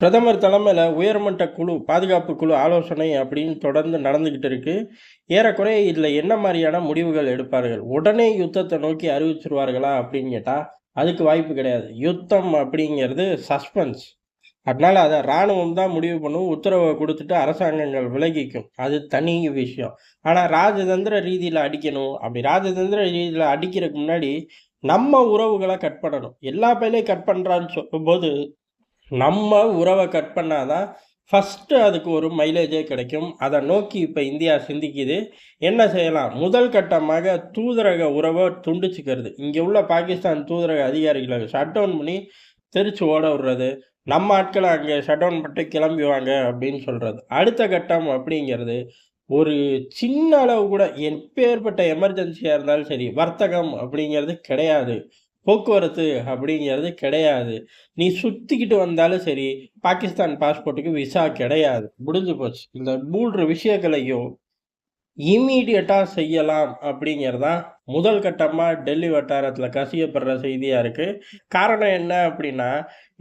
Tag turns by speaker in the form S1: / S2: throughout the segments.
S1: பிரதமர் தலைமையில உயர்மட்ட குழு, பாதுகாப்பு குழு ஆலோசனை அப்படின்னு தொடர்ந்து நடந்துகிட்டு இருக்கு. ஏறக்குறைய இதுல என்ன மாரியான முடிவுகள் எடுப்பார்கள்? உடனே யுத்தத்த நோக்கி அறிவிச்சுருவார்களா அப்படின்னு கேட்டா, அதுக்கு வாய்ப்பு கிடையாது. யுத்தம் அப்படிங்கிறது சஸ்பென்ஸ். அதனால அத ராணுவம் தான் முடிவு பண்ணும். உத்தரவ குடுத்துட்டு அரசாங்கங்கள் விலகிக்கும். அது தனி விஷயம். ஆனா ராஜதந்திர ரீதியில அடிக்கணும். அப்படி ராஜதந்திர ரீதியில அடிக்கிறதுக்கு முன்னாடி, நம்ம உறவுகள கட் பண்ணணும். எல்லா பையனையும் கட் பண்றான்னு சொல்லும்போது நம்ம உறவ கட் பண்ணா தான், ஃபர்ஸ்ட்டு அதுக்கு ஒரு மைலேஜே கிடைக்கும். அத நோக்கி இப்ப இந்தியா சிந்திக்குது. என்ன செய்யலாம்? முதல் கட்டமாக தூதரக உறவ துண்டிச்சுக்கிறது. இங்க உள்ள பாகிஸ்தான் தூதரக அதிகாரிகள ஷட் டவுன் பண்ணி தெரிச்சு ஓட விடுறது. நம்ம ஆட்கள அங்க ஷட் டவுன் பண்ணிட்டு கிளம்பி வாங்க அப்படின்னு சொல்றது. அடுத்த கட்டம் அப்படிங்கிறது, ஒரு சின்ன அளவு கூட எப்பேர்ப்பட்ட எமர்ஜென்சியா இருந்தாலும் சரி, வர்த்தகம் அப்படிங்கிறது கிடையாது. போக்குவரத்து அப்படிங்கிறது கிடையாது. நீ சுத்திக்கிட்டு வந்தாலும் சரி, பாகிஸ்தான் பாஸ்போர்ட்டுக்கு விசா கிடையாது. முடிஞ்சு போச்சு. இந்த 3 விஷயங்களையும் இம்மீடியட்டா செய்யலாம் அப்படிங்கிறது தான் முதல் கட்டமா டெல்லி வட்டாரத்தில கசியப்படுற செய்தியா இருக்கு. காரணம் என்ன அப்படின்னா,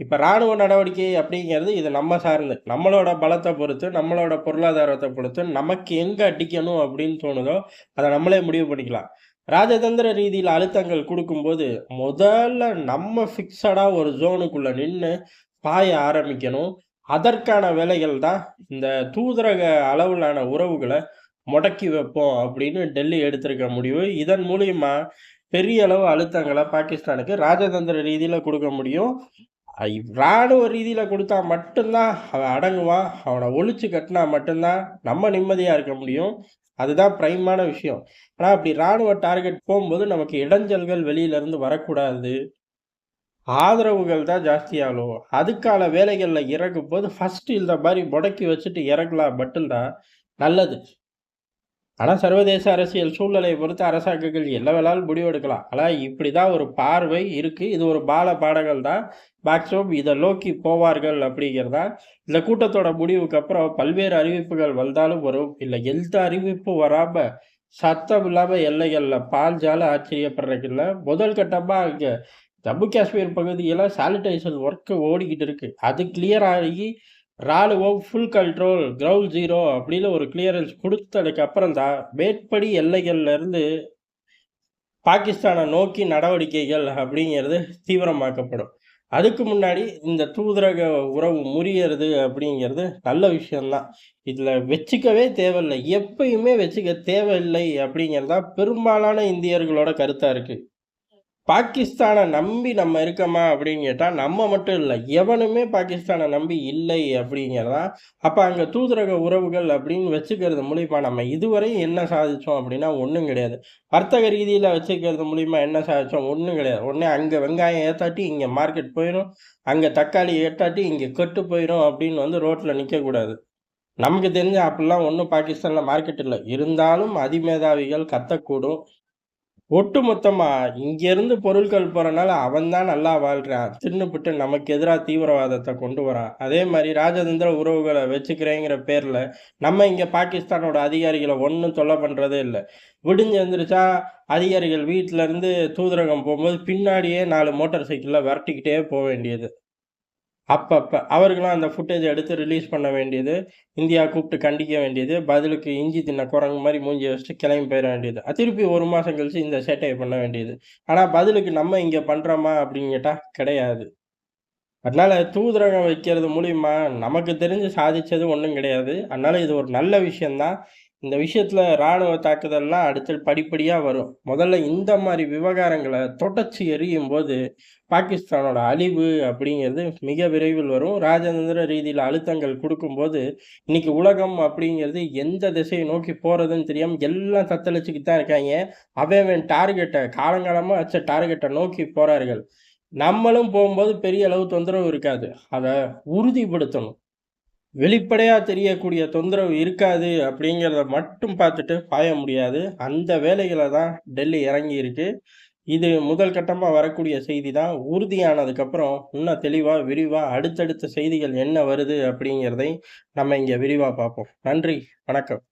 S1: இப்ப ராணுவ நடவடிக்கை அப்படிங்கிறது இது நம்ம சார்ந்து. நம்மளோட பலத்த பொறுத்து, நம்மளோட பொருளாதாரத்த பொறுத்து, நமக்கு எங்க அடிக்கணும் அப்படின்னு தோணுதோ, அத நம்மளே முடிவு பண்ணிக்கலாம். ராஜதந்திர ரீதியில அழுத்தங்கள் குடுக்கும்போது, முதல்ல நம்ம ஃபிக்ஸடா ஒரு ஜோனுக்குள்ள நின்னு பாய ஆரம்பிக்கணும். அதற்கான வேலைகள் தான் இந்த தூதரக அளவிலான உறவுகள முடக்கி வைப்போம் அப்படின்னு டெல்லி எடுத்திருக்க முடிவு. இதன் மூலியமா பெரிய அளவு அழுத்தங்கள பாகிஸ்தானுக்கு ராஜதந்திர ரீதியில குடுக்க முடியும். ராணுவ ரீதியில குடுத்தா மட்டும் தான் அவன் அடங்குவான். அவன ஒழிச்சு கட்டுனா மட்டும் தான் நம்ம நிம்மதியா இருக்க முடியும். அதுதான் பிரைமான விஷயம். ஆனா அப்படி ராணுவ டார்கெட் போம்போது நமக்கு இடைஞ்சல்கள் வெளியில இருந்து வரக்கூடாது. ஆதரவுகள் தான் ஜாஸ்தியாகும். அதுக்கான வேலைகள்ல இறங்கும்போது ஃபர்ஸ்ட்டு இந்த மாரி முடக்கி வச்சுட்டு இறங்கலா மட்டும் தான் நல்லது. ஆனா, சர்வதேச அரசியல் சூழ்நிலைய பொறுத்து அரசாங்கங்கள் என்ன வேணாலும் முடிவெடுக்கலாம். ஆனா, இப்படிதான் ஒரு பார்வை இருக்கு. இது ஒரு பாடங்கள் தான். மேக்ஸிமம் இத நோக்கி போவார்கள் அப்படிங்கிறது தான். இந்த கூட்டத்தோட முடிவுக்கு அப்புறம் பல்வேறு அறிவிப்புகள் வந்தாலும் வரும். இல்ல எந்த அறிவிப்பும் வராம, சத்தம் இல்லாம எல்லைகள்ல பாஞ்சாலும் ஆச்சரியப்படுறதுக்கு இல்ல. முதல் கட்டமா இங்க ஜம்மு காஷ்மீர் பகுதியில சானிடைசேஷன் ஒர்க் ஓடிக்கிட்டு இருக்கு. அது கிளியர் ஆகி ராணுவம் ஃபுல் கண்ட்ரோல், கிரவுண்ட் ஜீரோ அப்படின்னு ஒரு கிளியரன்ஸ் குடுத்ததுக்கு அப்புறம் தான், மேற்படி எல்லைகள்ல இருந்து பாகிஸ்தான நோக்கி நடவடிக்கைகள் அப்படிங்கிறது தீவிரமாக்கப்படும். அதுக்கு முன்னாடி இந்த தூதரக உறவு முறியறது அப்படிங்கிறது நல்ல விஷயம் தான். இதுல வச்சுக்கவே தேவையில்ல. எப்பயுமே வச்சுக்க தேவையில்லை அப்படிங்கிறது தான் பெரும்பாலான இந்தியர்களோட கருத்தா இருக்கு. பாகிஸ்தான நம்பி நம்ம இருக்கோமா அப்படின்னு கேட்டா, நம்ம மட்டும் இல்ல. எவனுமே பாகிஸ்தான நம்பி இல்லை அப்படிங்கிறது தான். அப்ப அங்க தூதரக உறவுகள் அப்படின்னு வச்சுக்கிறது மூலியமா நம்ம இதுவரை என்ன சாதிச்சோம் அப்படின்னா, ஒண்ணும் கிடையாது. வர்த்தக ரீதியில வச்சுக்கிறது மூலியமா என்ன சாதிச்சோம்? ஒண்ணும் கிடையாது. உடனே அங்க வெங்காயம் ஏத்தாட்டி இங்க மார்க்கெட் போயிரும். அங்க தக்காளி ஏத்தாட்டி இங்க கெட்டு போயிரும் அப்படின்னு வந்து ரோட்ல நிக்கக்கூடாது. நமக்கு தெரிஞ்சு அப்படிலாம் ஒண்ணும் பாகிஸ்தான்ல மார்க்கெட் இல்ல. இருந்தாலும் அதிமேதாவிகள் கத்தக்கூடும். ஒட்டுமொத்தமா இங்கேருந்து பொருட்கள் போறனால அவன் தான் நல்லா வாழ்றான். தின்னுபுட்டு நமக்கு எதிரா தீவிரவாதத்த கொண்டு வரான். அதே மாரி ராஜதந்திர உறவுகள வச்சுக்கிறேங்கிற பேர்ல, நம்ம இங்க பாகிஸ்தானோட அதிகாரிகள ஒண்ணும் தொல்ல பண்றதே இல்ல. விடிஞ்சு எந்திரிச்சா அதிகாரிகள் வீட்லருந்து தூதரகம் போம்போது பின்னாடியே 4 மோட்டார் சைக்கிள்ல விரட்டிக்கிட்டே வேண்டியது. அப்பப்ப அவர்களும் அந்த ஃபுட்டேஜ எடுத்து ரிலீஸ் பண்ண வேண்டியது. இந்தியா கூப்பிட்டு கண்டிக்க வேண்டியது. பதிலுக்கு இஞ்சி தின்ன குரங்கு மாரி மூஞ்சிய வச்சுட்டு கிளம்பி போயிற வேண்டியது. திருப்பி 1 மாசம் கழிச்சு இந்த சேட்டைய பண்ண வேண்டியது. ஆனா பதிலுக்கு நம்ம இங்க பண்றோமா அப்படின்னு கேட்டா கிடையாது. அதனால தூதரகம் வைக்கிறது மூலியமா நமக்கு தெரிஞ்சு சாதிச்சது ஒண்ணும் கிடையாது. அதனால இது ஒரு நல்ல விஷயம் தான். இந்த விஷயத்துல ராணுவ தாக்குதல்லாம் அடுத்து படிப்படியா வரும். முதல்ல இந்த மாரி விவகாரங்கள தொடச்சு எறியும்போது, பாகிஸ்தானோட அழிவு அப்படிங்கிறது மிக விரைவில் வரும். ராஜதந்திர ரீதியில அழுத்தங்கள் குடுக்கும்போது, இன்னைக்கு உலகம் அப்படிங்கிறது எந்த திசையை நோக்கி போறதுன்னு தெரியாம எல்லாம் தத்தளிச்சுக்கிட்டு தான் இருக்காய்ங்க. அவன் அவன் டார்கெட்ட காலங்காலமா வச்ச டார்கெட்ட நோக்கி போறார்கள். நம்மளும் போம்போது பெரிய அளவு தொந்தரவு இருக்காது. அத உறுதிப்படுத்தணும். வெளிப்படையா தெரியக்கூடிய தொந்தரவு இருக்காது அப்படிங்கிறத மட்டும் பார்த்துட்டு பாய முடியாது. அந்த வேலைகள தான் டெல்லி இறங்கியிருக்கு. இது முதல் கட்டமா வரக்கூடிய செய்தி தான். உறுதியானதுக்கப்புறம் இன்னும் தெளிவா, விரிவா அடுத்தடுத்த செய்திகள் என்ன வருது அப்படிங்கிறதை நம்ம இங்க விரிவா பார்ப்போம். நன்றி, வணக்கம்.